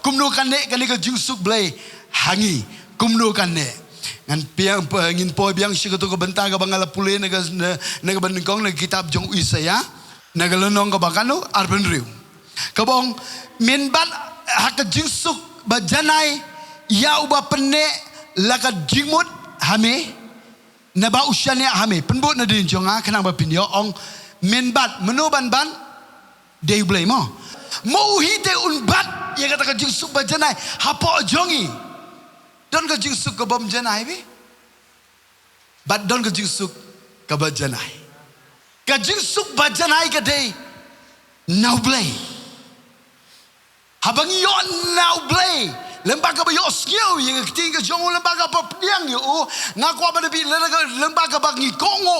kumno kan nek kan ke jing suk blai hangi kumno kan nek ngan piang ngin po biang sikato ko benta ka bangala pule na bandingkong na kitab jong Isaya na galonong ka bakano arben riu kabong minbat hak jing suk bajanai ya uba penne laka jingmut hame na ba usyane hame penbut na din jonga kanang ba pinyo ong minbat menuban ban dei blai mo hite unbat ya kata ka jing suk bajanai hapo jongi don ka jing suk ka bom janai bi but don ka jing suk ka bajanai ka jing suk bajanai ka dei now blai habang yo now blai lembaga ba yo skill yang ketingga jong lembaga pa pediang yo ngakwa ba debi lembaga ba ngikongo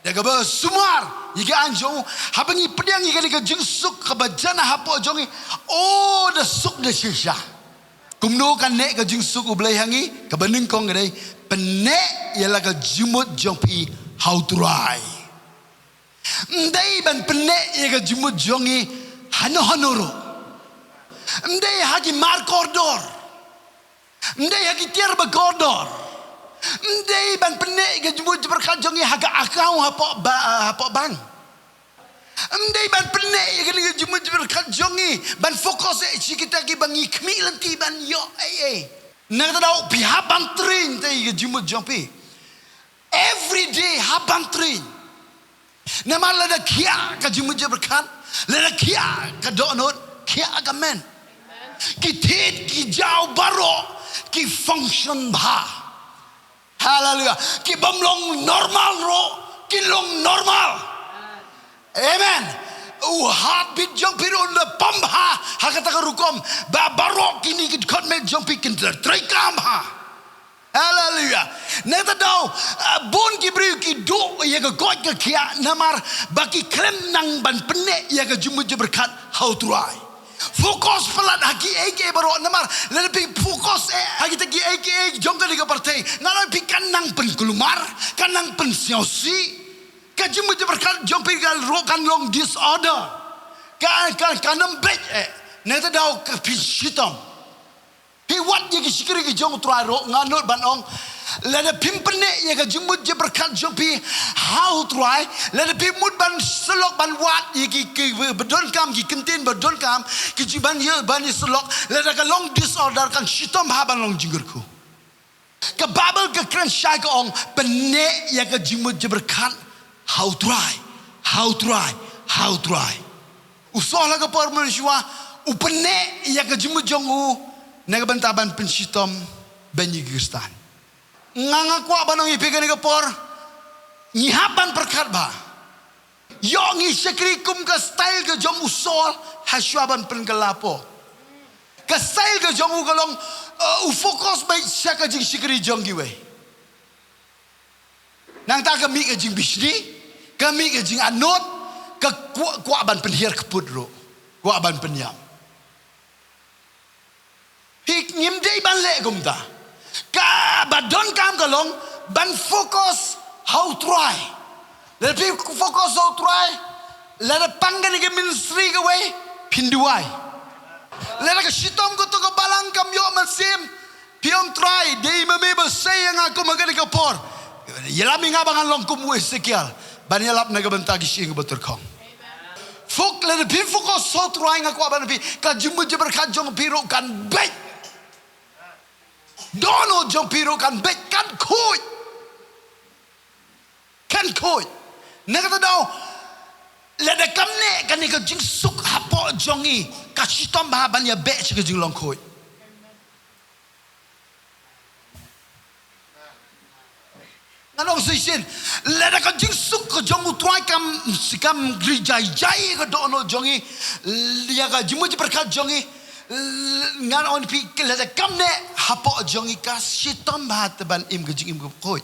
daga ba sumar yiga anjong habang pediang yiga ka jingsuk ka bajana hapo jongi da suk de shisha kumno kan nek ka jingsuk ublai hangi ka baningkong dei penne yala ka jimut jongpi how to rai ndai ban penne yiga jimut jongi hanoro Ndai hagi mar kordor, ndai hagi tiar bagordor, ndai ban pene ke jumut berkajongi haga akau hapo bang, ndai ban pene ke jumut berkajongi ban fokus kita ki bangi kmi lenti ban yo nak tahu pihak bantrin tai ke jumut jompi every day habang trin, nama lada kia ke jumut berkat, lada kia ke donut kia agamen. Kitit ki jauh baro ki function bah haleluya ki bamlong normal ro ki long normal amen heartbeat jong pirun le pambha hakata rukom ba baro kini ki kot me jong pikin trekam ha haleluya neta dau bun ki bri ki do ye ga god ka kia namar baki klem nang ban pene ye ga jumu berkat how try fokus pelat haki eke baru namar lebih fokus haki tegi eke jongka di partai ngalai pi kanang pen kulumar kanang pen siosi kajimu berkat jompi gal rokan long disorder kanam bet neta dau ke pishitam he what ye sikiri ki jong try ro nganut banong lada pimpene ye ka jumut je berkat jompi how try lada pimut ban selok ban wat ye ki bedon kam ki kentin bedon kam ki jiban ye ban selok lada ka long disorder kan shitom ha ban long jingurku ka babel ka kran shai ka ong pene ye ka jumut je berkat how try usola ka por manusia upene ye ka jumut jongu naga bantaban penshitom banyi kristan nganga kwa banong ipigan ke por nyihapan perkat ba yo ngi sekrikum ke style ke jom usol hasyaban pen kelapo ke style ke jom ugalong fokus baik syaka jing sikri jong giwe nang ta kami ke jing bisni kami ke jing anot ke kwa ban penhir kepudro kwa ban penyam hik nyimdei ban le gumta ka badon kam kalong ban fokus how try lebih fokus how try lada panggan ke ministry ke way pinduai lada ke shitom ko to ko balang kam yo masim piong try dei memebe sayang aku magani ke por yelami ngabangan long kumu sekial ban yelap naga bentagi sing betul kong fok lada pi fokus how try ngaku aban pi ka jumu je berkajong piro kan baik dono jong piro kan bet kan koi nakata daw lada kamne kan ni ka jing suk hapo jongi ka shitom ba ban ya be chi ka jing long koi nanong sisin lada ka jing suk ka jong utrai kam sikam grijai jai ka dono jongi ya ka jimu ji berkat jongi ngan on pi lada kamne hapo jongi ka shitom ba ban im ka jing im koi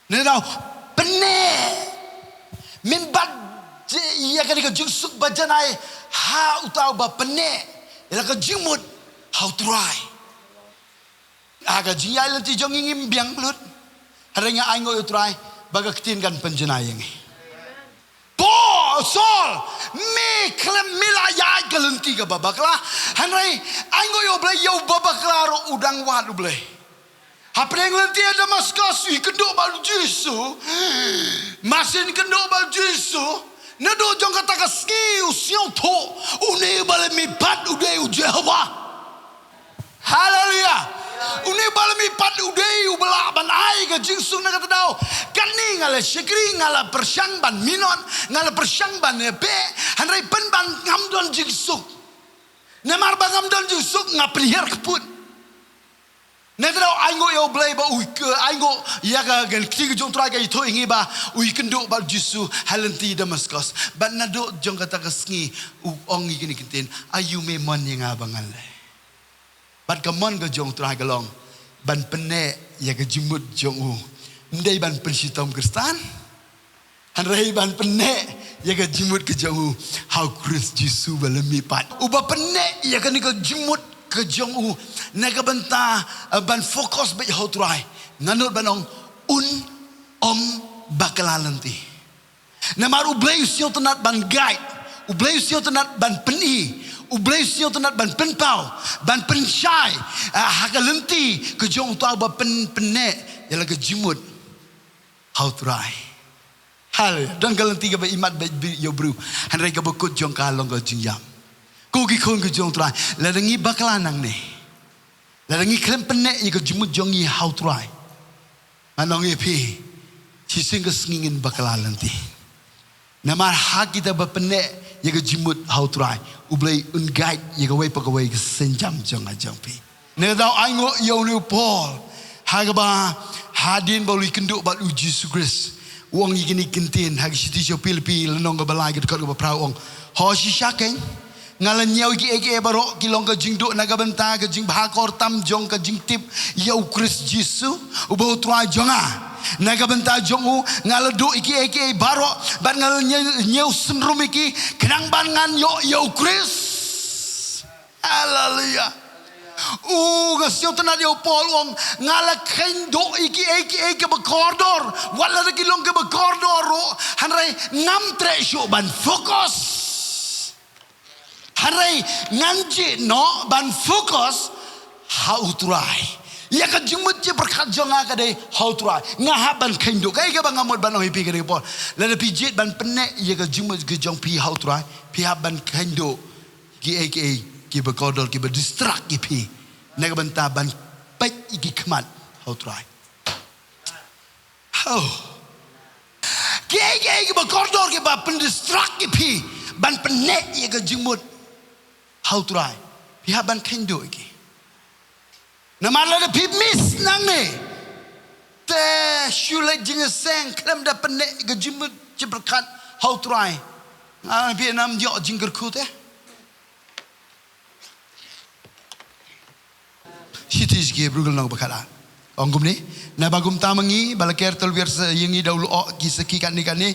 Nena pene minbat ia kan ka jusuk bajanai ha utau ba pene ila ka jimut how try aga jia lanti jong ingim biang lut haranya aingo utrai baga ketin kan penjenayang po sol me klem mila ya galanti ke babakla hanrai aingo yo blai yo babakla ro udang wadu blai hapre ngelti Damaskus ikendok balu Yesu masin kendok balu Yesu nado jong kata kaski usiong to une bale mi pat ude Jehova haleluya une bale mi pat ude ubala ban ai ke jingsung na kata dau kani ngala shikri ngala persyang ban minon ngala persyang ban pe hanrai pen ban ngamdon jingsung nemar ban ngamdon jingsung ngapliher kepun Negara aingo yo blay ba uik aingo ya ka gen tiga jong try ka ito ingi ba uikendo ba Jesu halenti Damaskus ba nado jong kata kasngi ongi gini kintin ayu me mon yang abangan le ban kamon ka jong try ka long ban pene ya ka jumut jong ndai ban pensitom Kristan hanrai ban pene ya ka jumut ka jong how Christ Jesu balemi pat uba pene ya ka ni ka jumut ke jong naga benta ban fokus be hotrai nganut banong om bakalalenti namar ublay sio tenat ban guide ublay sio tenat ban peni ublay sio tenat ban penpau ban pensyai hakalenti ke jong tu ba pene yala ke jimut hotrai hal dan galenti ke imat be yo bru hanrai ke bekut jong kalong ke jingyam Kugi kun ke jong try, ladangi bakalanang ni, ladangi klem penek iko jumut jongi how try, manong epi, sising ke sengingin bakalan ti, namar hak kita berpenek iko jumut how try, ublay unguide iko way pagaway ke senjam jong ajong pi, nedau aingo yo new Paul, hagaba hadin balu ikenduk balu Jesus Christ, uang ikini kentin hag siti jo pilpi lenong ke balai ke dekat ke berperang, hosi syakeng. Ngalan nyau eki barok kilong ke jingduk naga benta ke jing bahakor tam jong ke jing tip yau Kris Jesu ubau tua jonga naga benta jongu ngaladuk eki barok ban ngalan nyau senrum iki kenang bangan yau Kris haleluya ngasio tenat yau Paul wong ngala kendo iki bekordor wala kilong ke bekordor hanrai ngam tresyo ban fokus Harai nganji no ban fokus how try. Ya ka jumut je berkat jonga ka dei how try. Ngah ban kendo kai ka bangamot ban ohi pi ka dei pol. La pijit ban penek ya ka jumut ke jong pi how try. Pi ban kendo ki berkodol ki berdistract ki pi. Naga banta ban pet iki kemat how try. Oh. Ki berkodol ki ba pendistract ki pi ban penek ya ka jumut how try pihak ban kendo iki nama la pi miss nang ne te shule jingeseng klem da penek ke jimut jeberkat how try pi nam jo jingker ku te sitis ge brugel nang bakala ongum ni na bagum tamangi balaker telwer yengi daulu o kiseki kan ni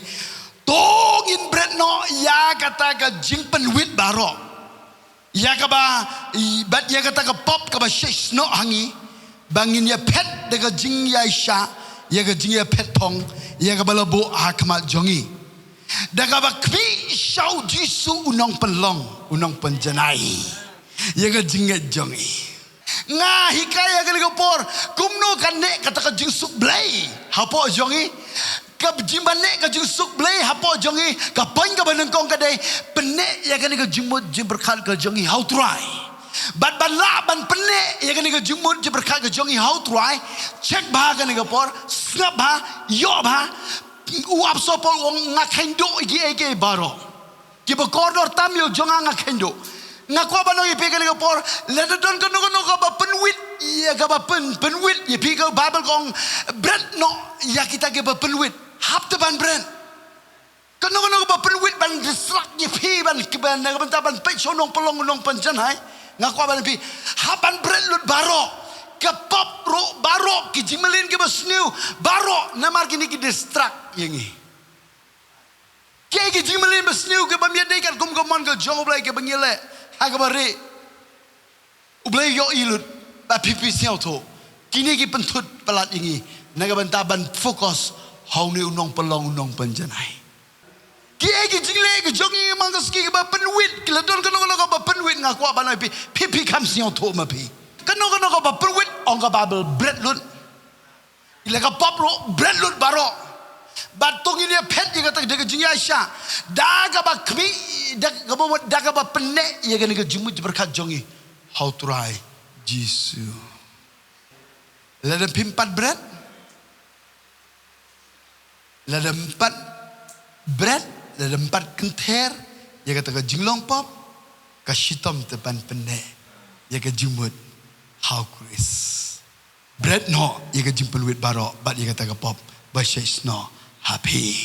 tongin bread no ya kata ke jingpen wit barok ya kaba bat ya kata ke pop kaba shish no hangi bangin ya pet de ke jing ya sha ya ke jing ya pet pong ya kaba labo hakmat jongi da kaba kbi shau jisu unong pelong unong penjanai ya ke jing ya jongi nga hikaya ke por kumno kan ne kata ke jing suk blai hapo jongi ka jimban ne ka jing suk blai hapo jongi ka poin ka banengkong ka dei penek ya kan ka jimut jim berkat ka jongi how try bat ban la ban penek ya kan ka jimut jim berkat ka jongi how try check ba kan ka por snap ba yo ba uap sopol wong ngakendo iki baro ki bekordor tam yo jonga ngakendo ngakwa bano ipi ka ka por ledon kono ka ba penwit ya ka ba penwit ya pi ka babel kong bread no ya kita ke ba penwit hap te ban brand kono ba penwit ban distract ye pi ban kiban na benta ban pe sonong pelong nong penjan hai ngakwa ban pi hap ban brand lut baro ke pop ro baro ki jimelin ke basniu baro namar kini ki distract yengi ke jimelin basniu ke bamia dei kan kum komon ke jong blai ke bangile ha ke bare ublai yo ilut ba pipi siao to kini ki pentut pelat yengi naga benta ban fokus hau ni unong pelong unong penjanai. Kiai ki jingle ki jongi mangkas ki ba penwit keledon kono ba penwit ngaku apa nabi pipi kam siang tu mapi. Keno kau berperwit orang babel bread lut. Ila pop lo bread lut baro. Batung ini pet dia kata dia kejunya Aisyah. Daga ba kami daga ba penek ia kena kejumut berkat jongi. How to try Jesus. Lada pimpat bread. Lada empat bread, lada empat kenter. Ia kata ke jinglong pop, ke shitom tepan penek. Ia ke jumut, how Chris. Bread no, ia ke jimpeluit barok, but ia kata ke pop, but she's no happy.